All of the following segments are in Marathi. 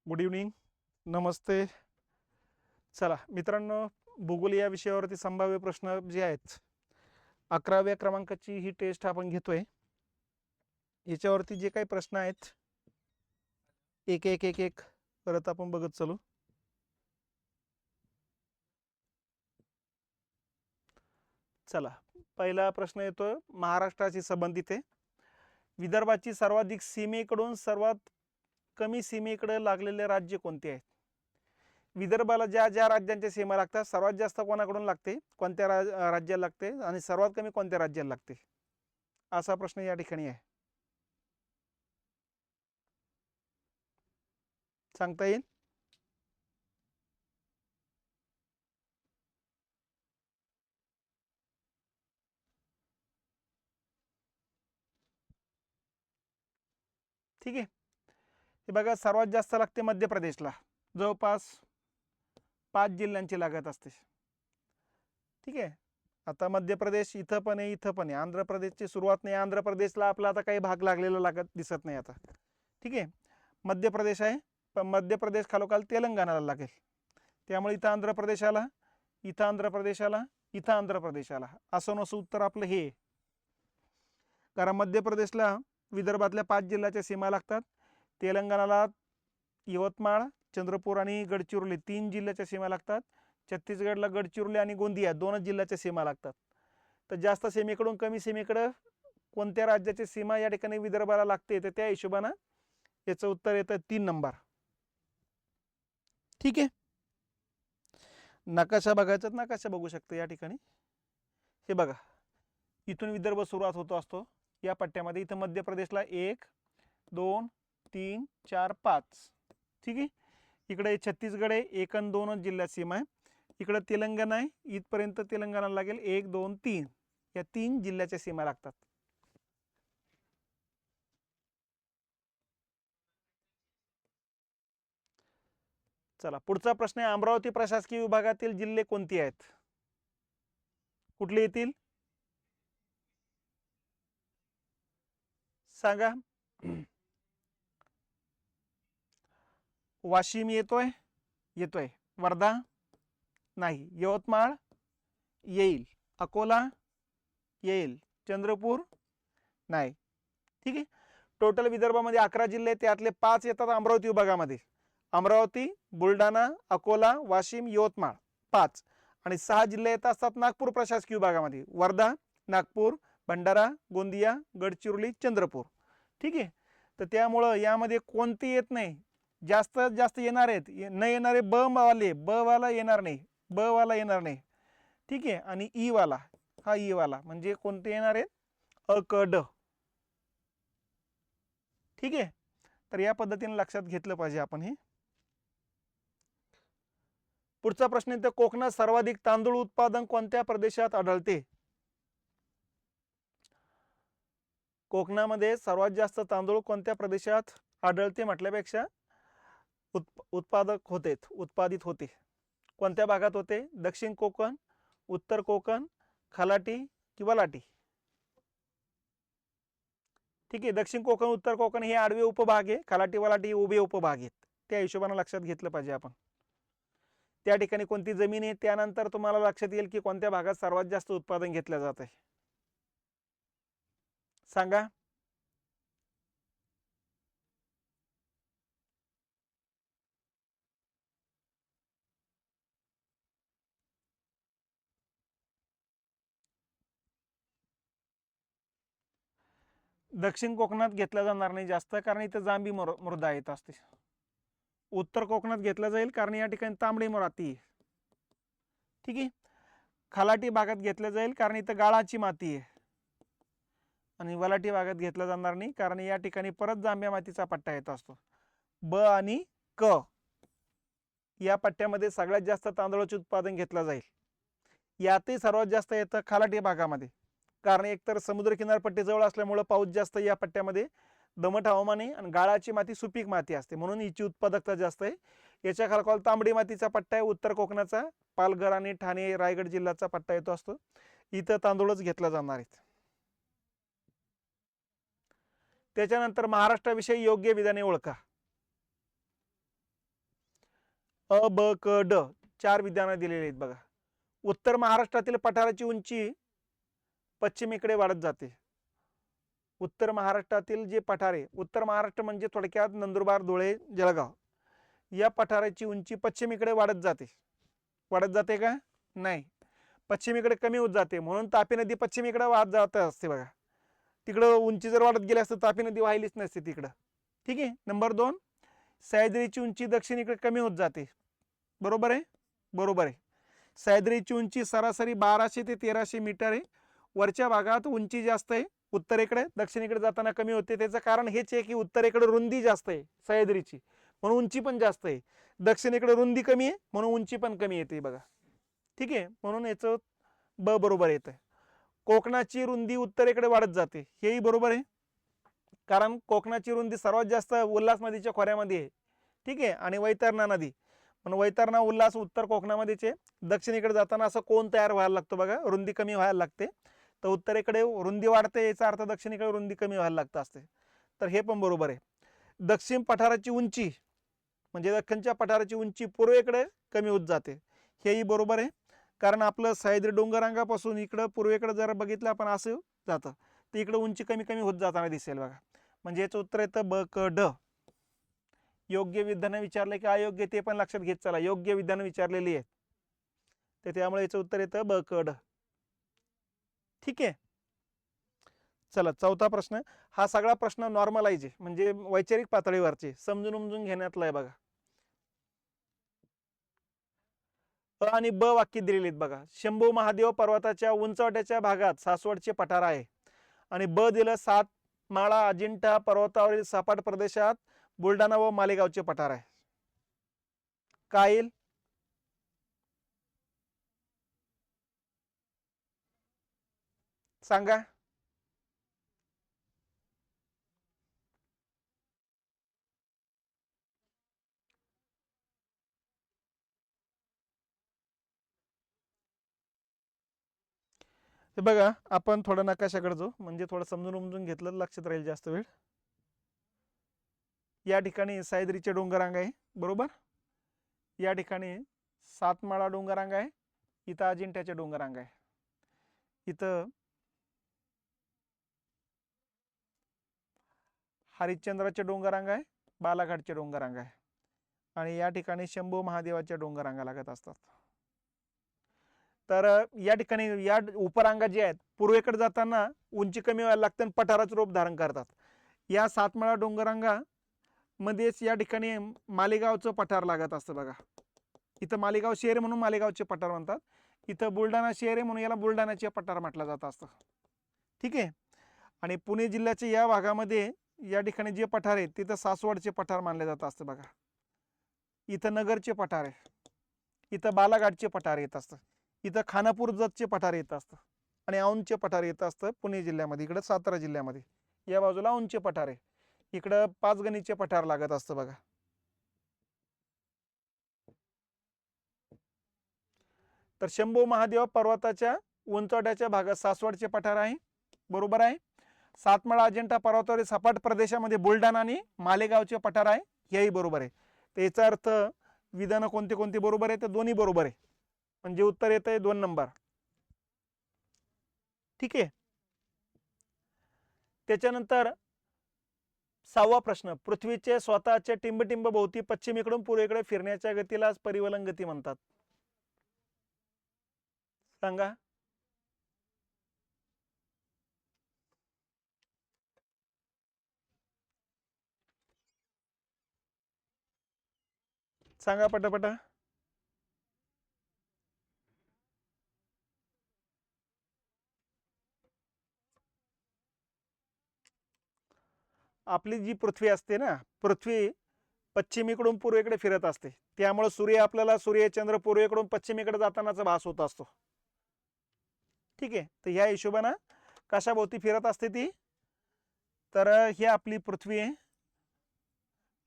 गुड इव्हनिंग, नमस्ते. चला मित्रांनो, भूगोल या विषयावरती संभाव्य प्रश्न जे आहेत 11व्या क्रमांकाची ही टेस्ट आपण घेतोय. याच्यावरती जे काही प्रश्न आहेत एक एक एक एक परत आपण बघत चालू. चला, पहिला प्रश्न येतो महाराष्ट्राशी संबंधित आहे. विदर्भाची सर्वाधिक सीमेकडून सर्वात कमी सीमेकडे लागलेले राज्य कोणते आहे? विदर्भाला ज्या ज्या राज्यांच्या सीमा लागतात सर्वात जास्त कोणाकडून लागते, कोणत्या राज्याला लागते आणि सर्वात कमी कोणत्या राज्याला लागते, असा प्रश्न या ठिकाणी आहे. सांगता येईल? ठीक आहे. हे बघा, सर्वात जास्त लागते मध्य प्रदेशला, जवळपास 5 जिल्ह्यांची लागत असते. ठीक आहे. आता मध्य प्रदेश इथं पण आहे, इथं पण आहे. आंध्र प्रदेशची सुरुवात नाही, आंध्र प्रदेशला आपला आता काही भाग लागलेला लागत दिसत नाही आता. ठीक आहे. मध्य प्रदेश आहे, पण मध्य प्रदेश खालोखाल तेलंगणाला लागेल. त्यामुळे इथं आंध्र प्रदेशाला, इथं आंध्र प्रदेशाला, इथं आंध्र प्रदेशाला, असं नसं उत्तर आपलं हे. कारण मध्य प्रदेशला विदर्भातल्या 5 जिल्ह्याच्या सीमा लागतात. तेलंगणाला यवतमाळ, चंद्रपूर आणि गडचिरोली 3 जिल्ह्याच्या सीमा लागतात. छत्तीसगडला गडचिरोली आणि गोंदिया 2च जिल्ह्याच्या सीमा लागतात. तर जास्त सीमेकडून कमी सीमेकडं कोणत्या राज्याची सीमा या ठिकाणी विदर्भाला लागते, तर त्या हिशोबानं याचं उत्तर येतं 3 नंबर. ठीक आहे. नकाशा बघायचा, नकाशा बघू शकतो या ठिकाणी. हे बघा, इथून विदर्भ सुरुवात होतो असतो या पट्ट्यामध्ये. इथं मध्य प्रदेशला 1 2 3 4 5. ठीक आहे. इकडे छत्तीसगड आहे, 1 आणि 2 जिल्ह्यात सीमा आहे. इकडे तेलंगणा आहे, इथपर्यंत तेलंगणाला लागेल 1 2 3, या 3 जिल्ह्याच्या सीमा लागतात. चला, पुढचा प्रश्न आहे, अमरावती प्रशासकीय विभागातील जिल्हे कोणती आहेत? कुठले येतील सांगा. वाशिम येतोय, येतोय. वर्धा नाही. यवतमाळ येईल. अकोला येईल. चंद्रपूर नाही. ठीक आहे. टोटल विदर्भामध्ये 11 जिल्हे, त्यातले 5 येतात अमरावती विभागामध्ये. अमरावती, बुलढाणा, अकोला, वाशिम, यवतमाळ 5. आणि 6 जिल्हे येत असतात नागपूर प्रशासकीय विभागामध्ये. वर्धा, नागपूर, भंडारा, गोंदिया, गडचिरोली, चंद्रपूर. ठीक आहे. तर त्यामुळं यामध्ये कोणती येत नाही. जास्त जास्त येणार आहेत, न येणारे ब वाले, ब वाला येणार नाही, ब वाला येणार नाही. ठीक आहे. आणि ई वाला, हा ई वाला म्हणजे कोणते येणार आहेत? अ क ड. ठीक आहे. तर या पद्धतीने लक्षात घेतलं पाहिजे आपण हे. पुढचा प्रश्न येतो, कोकणात सर्वाधिक तांदूळ उत्पादन कोणत्या प्रदेशात आढळते? कोकणामध्ये सर्वात जास्त तांदूळ कोणत्या प्रदेशात आढळते म्हटल्यापेक्षा उत्पादक होते, उत्पादित होते. कोणत्या भागात होते? दक्षिण कोकण, उत्तर कोकण, खलाटी किंवा लाटी. ठीक आहे. दक्षिण कोकण, उत्तर कोकण हे आडवे उपभाग आहे, खलाटी वलाटी हे उभे उपभाग आहेत. त्या हिशोबाने लक्षात घेतलं पाहिजे आपण. त्या ठिकाणी कोणती जमीन आहे त्यानंतर तुम्हाला लक्षात येईल की कोणत्या भागात सर्वात जास्त उत्पादन घेतलं जात आहे. सांगा. दक्षिण कोकणात घेतला जाणार नाही जास्त, कारण इथं जांभी मृदा येत असते. उत्तर कोकणात घेतलं जाईल कारण या ठिकाणी तांबडी माती आहे. ठीक आहे. खलाटी भागात घेतलं जाईल कारण इथं गाळाची माती आहे. आणि वलाटी भागात घेतलं जाणार नाही कारण या ठिकाणी परत जांभ्या मातीचा पट्टा येत असतो. ब आणि क या पट्ट्यामध्ये सगळ्यात जास्त तांदळाचे उत्पादन घेतलं जाईल. यातही सर्वात जास्त येतं खलाटी भागामध्ये, कारण एकतर समुद्र किनारपट्टी जवळ असल्यामुळे पाऊस जास्त या पट्ट्यामध्ये, दमट हवामान आहे आणि गाळाची माती सुपीक माती असते, म्हणून हिची उत्पादकता जास्त आहे. याच्या खालखाल तांबडी मातीचा पट्टा आहे, उत्तर कोकणाचा पालघर आणि ठाणे रायगड जिल्ह्याचा पट्टा येतो असतो. इथं तांदूळच घेतला जाणार आहेत. त्याच्यानंतर महाराष्ट्राविषयी योग्य विधाने ओळखा. अ ब क ड 4 विधानं दिलेली आहेत बघा. उत्तर महाराष्ट्रातील पठाराची उंची पश्चिमेकडे वाढत जाते. उत्तर महाराष्ट्रातील जे पठार आहे, उत्तर महाराष्ट्र म्हणजे थोडक्यात नंदुरबार, धुळे, जळगाव, या पठाराची उंची पश्चिमेकडे वाढत जाते. वाढत जाते का? नाही, पश्चिमेकडे कमी होत जाते. म्हणून तापी नदी पश्चिमेकडे वाहत जात असते बघा. तिकडं उंची जर वाढत गेली असतं तापी नदी वाहिलीच नसते तिकडं. ठीक आहे. नंबर 2, सह्याद्रीची उंची दक्षिणेकडे कमी होत जाते. बरोबर आहे? बरोबर आहे. सह्याद्रीची उंची सरासरी 1200 ते 1300 मीटर आहे. वरच्या भागात उंची जास्त आहे, उत्तरेकडे दक्षिणेकडे जाताना कमी होते. त्याचं कारण हेच आहे की उत्तरेकडे रुंदी जास्त आहे सह्याद्रीची, म्हणून उंची पण जास्त आहे. दक्षिणेकडे रुंदी कमी आहे म्हणून उंची पण कमी येते बघा. ठीक आहे, म्हणून याचं ब बरोबर येतं. कोकणाची रुंदी उत्तरेकडे वाढत जाते, हेही बरोबर आहे. कारण कोकणाची रुंदी सर्वात जास्त उल्हास नदीच्या खोऱ्यामध्ये आहे. ठीक आहे, आणि वैतरणा नदी, पण वैतरणा उल्हास उत्तर कोकणामध्येच आहे. दक्षिणेकडे जाताना असं कोण तयार व्हायला लागतो बघा, रुंदी कमी व्हायला लागते. तर उत्तरेकडे रुंदी वाढते याचा अर्थ दक्षिणेकडे रुंदी कमी व्हायला लागत असते. तर हे पण बरोबर आहे. दक्षिण पठाराची उंची म्हणजे दख्खनच्या पठाराची उंची पूर्वेकडे कमी होत जाते, हेही बरोबर आहे. कारण आपलं सह्याद्री डोंगररांगापासून इकडं पूर्वेकडे जर बघितलं आपण असं जातं, तर इकडं उंची कमी कमी होत जाताना दिसेल बघा. म्हणजे याचं उत्तर येतं ब क ड. योग्य विधानं विचारले की अयोग्य ते पण लक्षात घेत चला. योग्य विधानं विचारलेली आहेत, तर त्यामुळे याचं उत्तर येतं ब क ड. ठीक आहे. चला, चौथा प्रश्न. हा सगळा प्रश्न नॉर्मलाइज आहे, म्हणजे वैचारिक पातळीवरचे, समजून उमजून घेण्यातला आहे बघा. अ आणि ब वाक्य दिलेली आहेत बघा. शंभू महादेव पर्वताच्या उंचवट्याच्या भागात सासवडचे पठार आहे. आणि ब दिलं 7 माळा अजिंठा पर्वतावरील सपाट प्रदेशात बुलढाणा व मालेगावचे पठार आहे. काय येईल? सांगा. हे बघा, आपण थोडं नकाशाकडे जाऊ, म्हणजे थोडं समजून उमजून घेतलं लक्षात राहील जास्त वेळ. या ठिकाणी सह्याद्रीचे डोंगररांग आहे, बरोबर. या ठिकाणी 7 माळा डोंगररांग आहे. इथं अजिंठ्याचे डोंगररांग आहे. इथं हरिश्चंद्राचे डोंगररांग आहे, बालाघाटचे डोंगररांग आहे. आणि या ठिकाणी शंभू महादेवाच्या डोंगररांगा लागत असतात. तर या ठिकाणी या उपरांगा जे आहेत पूर्वेकडे जाताना उंची कमी व्हायला लागते आणि पठाराचं रूप धारण करतात. या 7 माळा डोंगररांगा मध्येच या ठिकाणी मालेगावचं पठार लागत असतं बघा. इथं मालेगाव शहर म्हणून मालेगावचे पठार म्हणतात. इथं बुलढाणा शहर आहे म्हणून याला बुलढाण्याचे पठार म्हटलं जात असतं. ठीक आहे. आणि पुणे जिल्ह्याच्या या भागामध्ये या ठिकाणी जे पठार आहे तिथं सासवडचे पठार मानले जात असतं बघा. इथं नगरचे पठार आहे, इथं बालाघाटचे पठार येत असतं, इथं खानापूर जतचे पठार येत असतं, आणि औंधचे पठार येत असतं पुणे जिल्ह्यामध्ये. इकडं सातारा जिल्ह्यामध्ये या बाजूला औंधचे पठार आहे, इकडं पाचगणीचे पठार लागत असतं बघा. तर शंभू महादेव पर्वताच्या उंचवट्याच्या भागात सासवडचे पठार आहे, बरोबर आहे. 7 माळा अजिंठा पर्वतावरील सपाट प्रदेशामध्ये बुलढाणा आणि मालेगावचे पठार आहे, हेही बरोबर आहे. तर याचा अर्थ विधानं कोणते कोणते बरोबर आहे, तर दोन्ही बरोबर आहे, म्हणजे उत्तर येत आहे 2 नंबर. ठीक आहे. त्याच्यानंतर 6वा प्रश्न. पृथ्वीचे स्वतःच्या टिंबटिंब भोवती पश्चिमेकडून पूर्वेकडे फिरण्याच्या गतीला परिवलन गती म्हणतात. सांगा. सांगा पटापट. आपली जी पृथ्वी असते ना, पृथ्वी पश्चिमेकडून पूर्वेकडे फिरत असते, त्यामुळे सूर्य आपल्याला सूर्यचंद्र पूर्वेकडून पश्चिमेकडे जातानाचा भास होत असतो. ठीक आहे. तर ह्या हिशोबानं कशाभोवती फिरत असते ती, तर ही आपली पृथ्वी आहे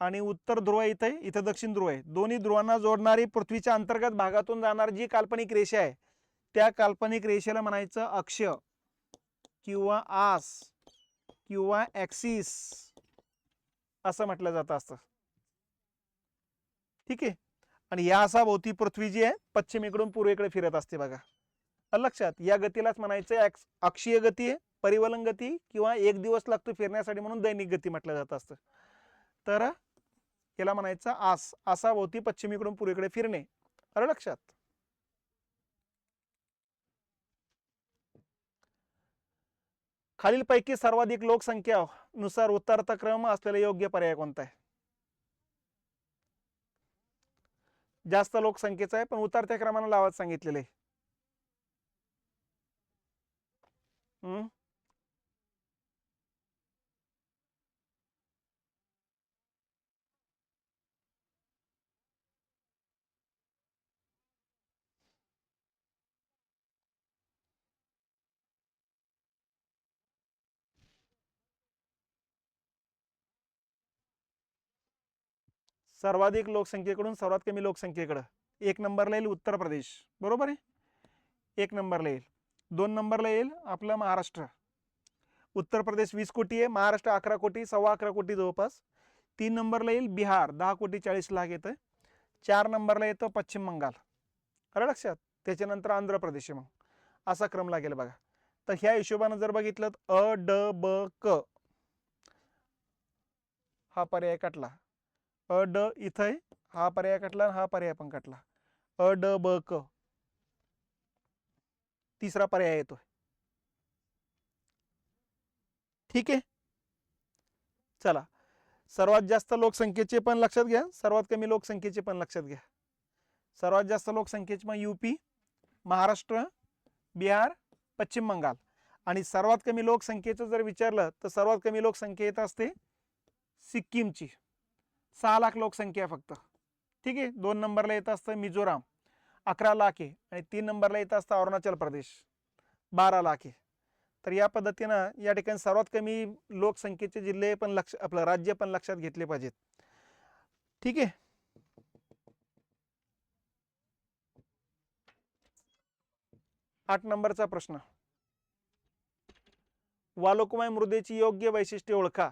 आणि उत्तर ध्रुव इथं, इथं दक्षिण ध्रुव आहे. दोन्ही ध्रुवांना जोडणारी पृथ्वीच्या अंतर्गत भागातून जाणारी जी काल्पनिक रेषा आहे त्या काल्पनिक रेषेला म्हणायचं अक्ष किंवा आस किंवा ॲक्सिस असं म्हटलं जातं असतं. ठीक आहे. आणि या असाभोवती पृथ्वी जी आहे पश्चिमेकडून पूर्वेकडे फिरत असते बघा. लक्षात, या गतीलाच म्हणायचं अक्षीय गती आहे, परिवलन गती किंवा एक दिवस लागतो फिरण्यासाठी म्हणून दैनिक गती म्हटलं जात असतं. तर याला म्हणायचं आस, आसाभोवती पश्चिमेकडून पूर्वेकडे फिरणे. आलं लक्षात. खालीलपैकी सर्वाधिक लोकसंख्या नुसार उतरता क्रम असलेला योग्य पर्याय कोणता आहे? जास्त लोकसंख्येचा आहे पण उतरत्या क्रमाने लावायचं सांगितलेलं आहे. सर्वाधिक लोकसंख्येकडून सर्वात कमी लोकसंख्येकडे एक नंबरला येईल उत्तर प्रदेश, बरोबर आहे, एक नंबरला येईल. 2 नंबरला येईल आपलं महाराष्ट्र. उत्तर प्रदेश 20 कोटी आहे, महाराष्ट्र 11 कोटी, 11.25 कोटी जवळपास. 3 नंबरला येईल बिहार 10 कोटी 40 लाख येतं. 4 नंबरला येतं पश्चिम बंगाल. आलं लक्षात. त्याच्यानंतर आंध्र प्रदेश मग असा क्रम लागेल बघा. तर ह्या हिशोबाने जर बघितलं अ ड ब क हा पर्याय कटला. अ ड इथं आहे, हा पर्याय कटला, हा पर्याय पण कटला. अ ड ब क तिसरा पर्याय येतोय. ठीक आहे. चला, सर्वात जास्त लोकसंख्येचे पण लक्षात घ्या, सर्वात कमी लोकसंख्येचे पण लक्षात घ्या. सर्वात जास्त लोकसंख्येचे मग यूपी, महाराष्ट्र, बिहार, पश्चिम बंगाल. आणि सर्वात कमी लोकसंख्येचं जर विचारलं तर सर्वात कमी लोकसंख्या येत असते सिक्कीमची, 6 लाख लोकसंख्या फक्त. ठीक आहे. 2 नंबरला येत असतं मिझोराम 11 लाख आहे, आणि 3 नंबरला येत असतं अरुणाचल प्रदेश 12 लाख आहे. तर या पद्धतीनं या ठिकाणी सर्वात कमी लोकसंख्येचे जिल्हे पण आपलं राज्य पण लक्षात घेतले पाहिजेत. ठीक आहे. आठ नंबरचा प्रश्न, वालुकामय मृदेची योग्य वैशिष्ट्ये ओळखा.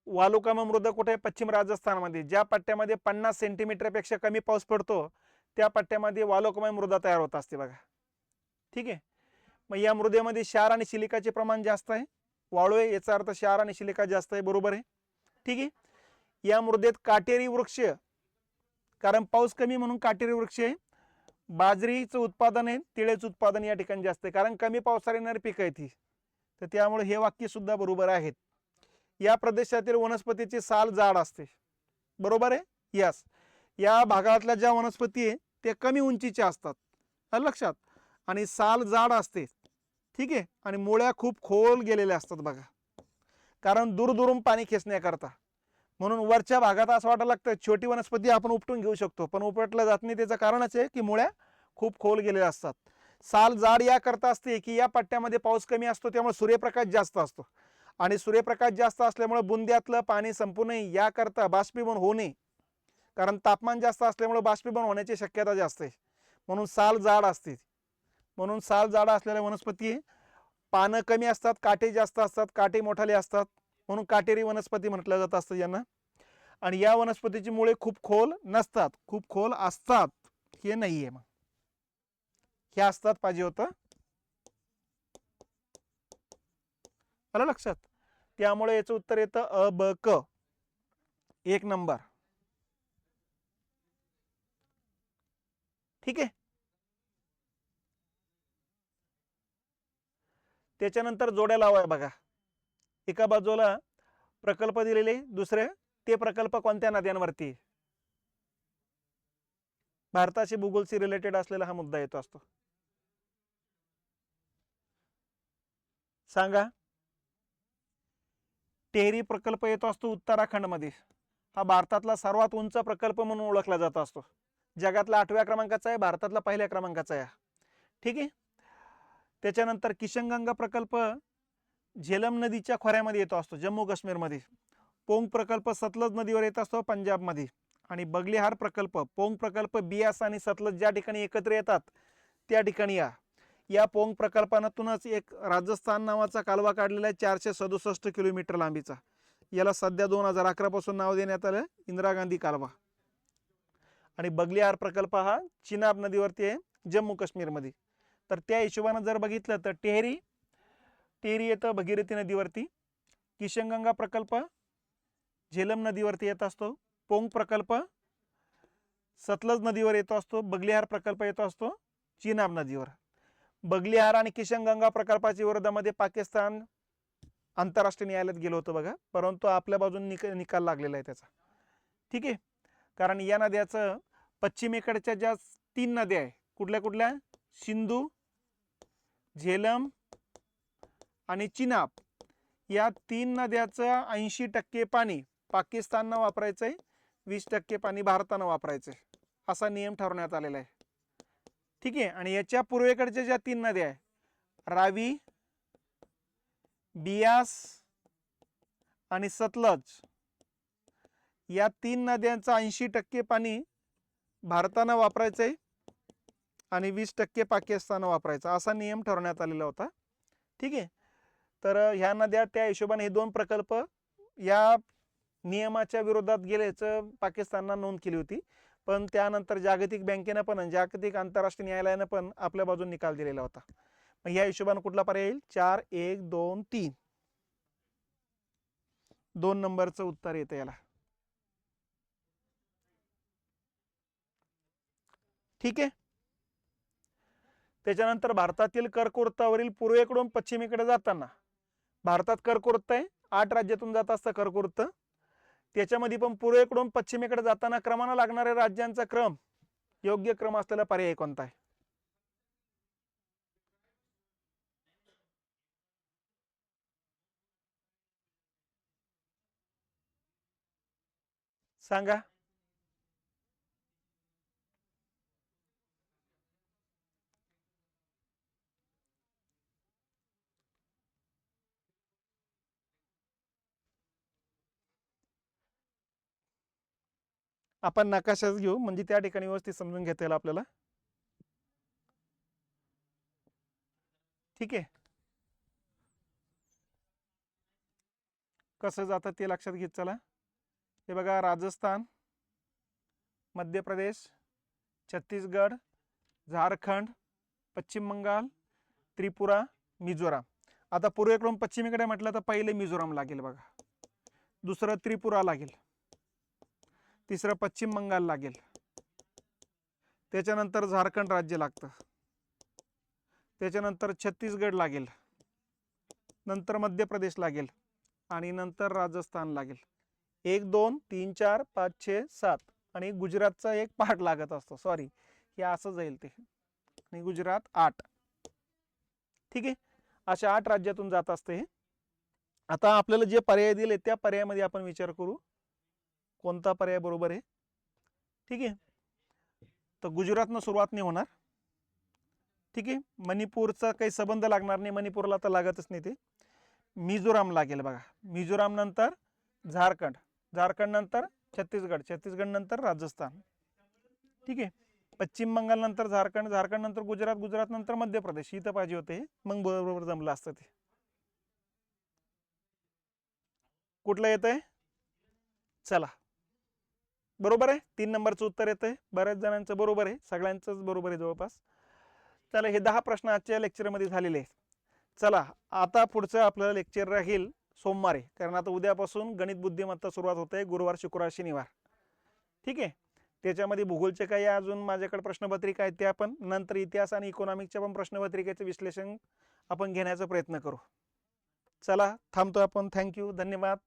वालुकामय मृदा कुठे? पश्चिम राजस्थानमध्ये. ज्या पट्ट्यामध्ये 50 सेंटीमीटरपेक्षा कमी पाऊस पडतो त्या पट्ट्यामध्ये वालुकामय मृदा तयार होत असते बघा. ठीक आहे. मग या मृदेमध्ये क्षार आणि सिलिकाचे प्रमाण जास्त आहे. वाळू आहे याचा अर्थ क्षार आणि सिलिका जास्त आहे, बरोबर आहे. ठीक आहे. या मृदेत काटेरी वृक्ष, कारण पाऊस कमी म्हणून काटेरी वृक्ष आहे. बाजरीचं उत्पादन आहे, तिळेचं उत्पादन या ठिकाणी जास्त आहे, कारण कमी पावसाने येणारी पिकं आहे ती. तर त्यामुळे हे वाक्य सुद्धा बरोबर आहेत. या प्रदेशातील वनस्पतीची साल जाड असते, बरोबर आहे. यस. या भागातल्या ज्या वनस्पती आहे ते कमी उंचीच्या असतात, लक्षात, आणि साल जाड असते. ठीक आहे. आणि मुळ्या खूप खोल गेलेल्या असतात बघा, कारण दूरदूरून पाणी खेचण्याकरता. म्हणून वरच्या भागात असं वाटायला लागतं छोटी वनस्पती आपण उपटून घेऊ शकतो, पण उपटलं जात नाही. त्याचं कारणच आहे की मुळ्या खूप खोल गेलेल्या असतात. साल जाड याकरता असते की या पट्ट्यामध्ये पाऊस कमी असतो, त्यामुळे सूर्यप्रकाश जास्त असतो, आणि सूर्यप्रकाश जास्त असल्यामुळे बुंद्यातलं पाणी संपू नये याकरता बाष्पीभवन होऊ नये, कारण तापमान जास्त असल्यामुळे बाष्पीभवन होण्याची शक्यता जास्त आहे. म्हणून साल जाड असते. म्हणून साल जाड असलेल्या वनस्पती पानं कमी असतात, काटे जास्त असतात, काटे मोठाले असतात, म्हणून काटेरी वनस्पती म्हटलं जात असतं यांना. आणि या वनस्पतीची मुळे खूप खोल नसतात, खूप खोल असतात हे नाहीये. मग हे असतात पाहिजे होतं, आलं लक्षात. त्यामुळे याचं उत्तर येतं अ ब क, 1 नंबर. ठीक आहे. त्याच्यानंतर जोड्या लावाय बघा. एका बाजूला प्रकल्प दिलेले, दुसरे ते प्रकल्प कोणत्या नद्यांवरती. भारताशी भूगोलशी रिलेटेड असलेला हा मुद्दा येतो असतो. सांगा. टेहरी प्रकल्प येतो असतो उत्तराखंड मध्ये. हा भारतातला सर्वात उंच प्रकल्प म्हणून ओळखला जात असतो. जगातला 8व्या क्रमांकाचा आहे, भारतातला 1ल्या क्रमांकाचा आहे. ठीक आहे. त्याच्यानंतर किशनगंगा प्रकल्प झेलम नदीच्या खोऱ्यामध्ये येतो असतो जम्मू काश्मीरमध्ये. पोंग प्रकल्प सतलज नदीवर येत असतो पंजाबमध्ये. आणि बगलिहार प्रकल्प, पोंग प्रकल्प बियास आणि सतलज ज्या ठिकाणी एकत्र येतात त्या ठिकाणी या पोंग प्रकल्पातूनच एक राजस्थान नावाचा कालवा काढलेला आहे 467 किलोमीटर लांबीचा. याला सध्या 2011 पासून नाव देण्यात आलं इंदिरा गांधी कालवा. आणि बगलिहार प्रकल्प हा चिनाब नदीवरती आहे जम्मू काश्मीरमध्ये. तर त्या हिशोबाने जर बघितलं तर टेहरी येतं भगीरथी नदीवरती. किशनगंगा प्रकल्प झेलम नदीवरती येत असतो. पोंग प्रकल्प सतलज नदीवर येतो असतो. बगलिहार प्रकल्प येतो असतो चिनाब नदीवर. बगलिहार आणि किशनगंगा प्रकल्पाच्या विरोधामध्ये पाकिस्तान आंतरराष्ट्रीय न्यायालयात गेलो होतं बघा, परंतु आपल्या बाजून निकाल लागलेला आहे त्याचा. ठीक आहे, कारण या नद्याचं पश्चिमेकडच्या ज्या 3 नद्या आहे कुठल्या कुठल्या, सिंधू, झेलम आणि चिनाब, या 3 नद्याचं 80% पाणी पाकिस्ताननं वापरायचंय, 20% पाणी भारतानं वापरायचंय असा नियम ठरवण्यात आलेला आहे. ठीक आहे. आणि याच्या पूर्वेकडच्या ज्या 3 नद्या आहे रावी, बियास आणि सतलज, या 3 नद्यांचं 80% पाणी भारतानं वापरायचंय आणि 20% पाकिस्तान वापरायचं असा नियम ठरवण्यात आलेला होता. ठीक आहे. तर ह्या नद्या त्या हिशोबाने हे 2 प्रकल्प या नियमाच्या विरोधात गेल्याचं पाकिस्ताननं नोंद केली होती. पण त्यानंतर जागतिक बँकेनं पण जागतिक आंतरराष्ट्रीय न्यायालयानं पण आपल्या बाजून निकाल दिलेला होता. मग या हिशोबाने कुठला पर्याय येईल, 4, 1, 2, 3, 2 नंबरचं उत्तर येतं याला. ठीक आहे. त्याच्यानंतर भारतातील कर्कवृत्तावरील पूर्वेकडून पश्चिमेकडे जाताना भारतात कर्कवृत्त आहे 8 राज्यातून जात असतं कर्कवृत्त. त्याच्यामध्ये पण पूर्वेकडून पश्चिमेकडे जाताना क्रमानं लागणाऱ्या राज्यांचा क्रम, योग्य क्रम असलेला पर्याय कोणता आहे सांगा. आपण नकाशाच घेऊ म्हणजे त्या ठिकाणी व्यवस्थित समजून घेता येईल आपल्याला. ठीक आहे. कसं जातं ते लक्षात घेत चला. हे बघा, राजस्थान, मध्य प्रदेश, छत्तीसगड, झारखंड, पश्चिम बंगाल, त्रिपुरा, मिझोराम. आता पूर्वेकडून पश्चिमेकडे म्हटलं तर पहिले मिझोराम लागेल बघा, दुसरं त्रिपुरा लागेल, तिसरं पश्चिम बंगाल लागेल, त्याच्यानंतर झारखंड राज्य लागतं, त्याच्यानंतर छत्तीसगड लागेल, नंतर मध्य प्रदेश लागेल आणि नंतर राजस्थान लागेल. 1, 2, 3, 4, 5, 6, 7 आणि गुजरातचा एक पार्ट लागत असतो. सॉरी, हे असं जाईल ते. आणि गुजरात 8. ठीक आहे. अशा 8 राज्यातून जात असते हे. आता आपल्याला जे पर्याय दिले त्या पर्यायामध्ये आपण विचार करू कोणता पर्याय बरोबर आहे. ठीक आहे. तर गुजरातनं सुरुवात नाही होणार. ठीक आहे. मणिपूरचा काही संबंध लागणार नाही, मणिपूरला तर लागतच नाही ते. मिझोराम लागेल बघा, मिझोराम नंतर झारखंड, झारखंड नंतर छत्तीसगड, छत्तीसगड नंतर राजस्थान. ठीक आहे. पश्चिम बंगाल नंतर झारखंड, झारखंड नंतर गुजरात, गुजरात नंतर मध्य प्रदेश. इथं पाहिजे होते, मग बरोबर जमलं असतं ते. कुठलं येतंय, चला बरोबर आहे, 3 नंबरचं उत्तर येतंय. बऱ्याच जणांचं बरोबर आहे, सगळ्यांचंच बरोबर आहे जवळपास. चला, हे 10 प्रश्न आजच्या लेक्चरमध्ये झालेले आहेत. चला, आता पुढचं आपलं लेक्चर राहील सोमवारी, कारण आता उद्यापासून गणित बुद्धिमत्ता सुरुवात होते, गुरुवार, शुक्रवार, शनिवार. ठीक आहे. त्याच्यामध्ये भूगोलचे काही अजून माझ्याकडे प्रश्नपत्रिका आहेत, त्या पण नंतर इतिहास आणि इकॉनॉमिक्सच्या पण प्रश्नपत्रिकेचं विश्लेषण आपण घेण्याचा प्रयत्न करू. चला, थांबतो आपण. थँक्यू, धन्यवाद.